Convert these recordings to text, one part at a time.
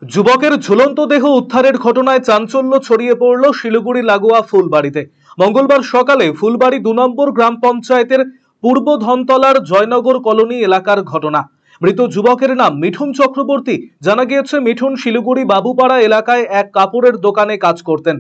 যুবকের ঝুলন্ত দেহ উদ্ধারের ঘটনায় চাঞ্চল্য ছড়িয়ে পড়ল শিলিগুড়ি লাগোয়া ফুলবাড়িতে। মঙ্গলবার সকালে ফুলবাড়ি ২ নম্বর গ্রাম পঞ্চায়েতের পূর্ব ধনতলার জয়নগর কলোনি এলাকার ঘটনা। মৃত যুবকের নাম মিঠুন চক্রবর্তী। জানা গিয়েছে, মিঠুন শিলিগুড়ি বাবুপাড়া এলাকায় এক কাপড়ের দোকানে কাজ করতেন।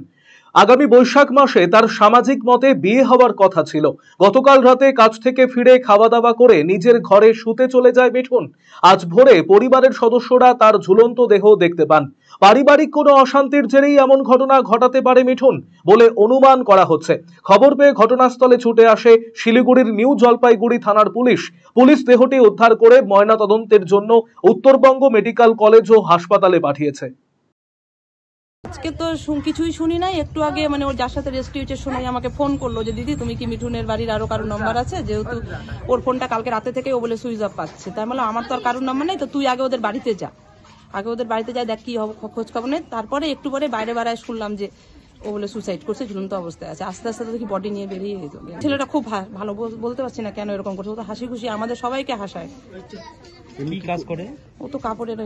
আগামী বৈশাখ মাসে তার সামাজিক মতে বিয়ে হওয়ার কথা ছিল। গতকাল রাতে কাজ থেকে ফিরে খাওয়া দাওয়া করে নিজের ঘরে শুতে চলে যায় মিঠুন। আজ ভোরে পরিবারের সদস্যরা তার ঝুলন্ত দেহ দেখতে পান। পারিবারিক কোনো অশান্তির জেরেই এমন ঘটনা ঘটাতে পারে মিঠুন বলে অনুমান করা হচ্ছে। খবর পেয়ে ঘটনাস্থলে ছুটে আসে শিলিগুড়ির নিউ জলপাইগুড়ি থানার পুলিশ। পুলিশ দেহটি উদ্ধার করে ময়নাতদন্তের জন্য উত্তরবঙ্গ মেডিকেল কলেজ ও হাসপাতালে পাঠিয়েছে। আজকে তো কিছুই শুনি নাই। একটু আগে মানে ওর যার সাথে রেস্কিউ হয়েছে শোনাই আমাকে ফোন করলো যে দিদি তুমি কি মিঠুনের বাড়ির আরো কারো নাম্বার আছে, যেহেতু ওর ফোনটা কালকে রাতে থেকে ও বলে সুইচ অফ পাচ্ছে। তাই বলে আমার তো আর কারোর নাম্বার নেই, তো তুই আগে ওদের বাড়িতে যা, আগে ওদের বাড়িতে যা, দেখ কি খোঁজ খবর নেই। তারপরে একটু পরে বাইরে বেড়ায় শুনলাম যে ও বলে সুসাইড করছে, ঝুলন্ত অবস্থায় আছে। আস্তে আস্তে দেখি বডি নিয়ে বেরিয়ে যেত। ছেলেটা খুব ভালো, বলতে পারছি না কেন এরকম করছে। ও তো হাসি খুশি আমাদের সবাইকে হাসায়। কাজ করে ও তো কাপড়ের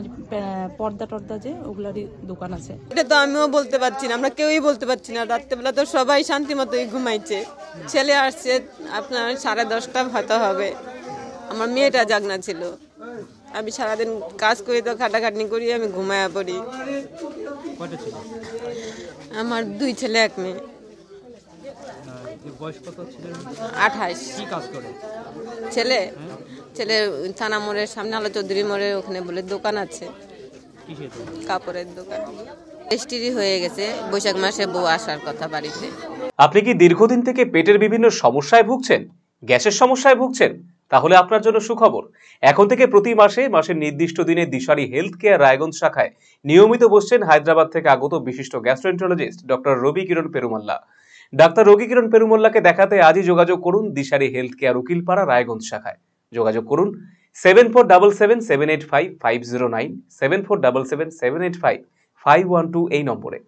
পর্দা টর্দা যে ওগুলারই দোকান আছে। এটা তো আমিও বলতে পারছি না, আমরা কেউই বলতে পারছি না। রাত্রেবেলা তো সবাই শান্তি মতোই ঘুমাইছে। ছেলে আসছে আপনার 10:30 হয়তো হবে। আমার মেয়েটা জাগনা ছিল। আমি সারাদিন কাজ করি, তো খাটাখাটনি করি, আমি ঘুমায়া পড়ি। আমার 2 ছেলে 1 মেয়ে। বয়স কত ছিল? 28। কি কাজ করে ছেলে ছেলে থানা মোড়ের সামনে আলো চৌধুরী মোড়ের ওখানে বলে দোকান আছে, কাপড়ের দোকান। রেজিস্ট্রি হয়ে গেছে, বৈশাখ মাসে বউ আসার কথা বাড়িতে। আপনি কি দীর্ঘদিন থেকে পেটের বিভিন্ন সমস্যায় ভুগছেন, গ্যাসের সমস্যায় ভুগছেন? তাহলে আপনার জন্য সুখবর। এখন থেকে প্রতি মাসের নির্দিষ্ট দিনে দিশারি হেলথ কেয়ার রায়গঞ্জ শাখায় নিয়মিত বসছেন হায়দ্রাবাদ থেকে আগত বিশিষ্ট গ্যাস্ট্রোএন্টারোলজিস্ট ডক্টর রবি কিরণ পেরুমাল্লা। ডাক্তার রবি কিরণ পেরুমাল্লাকে দেখাতে আজই যোগাযোগ করুন দিশারি হেলথ কেয়ার উকিলপাড়া রায়গঞ্জ শাখায়। যোগাযোগ করুন 7477785509, 7477785512 এই নম্বরে।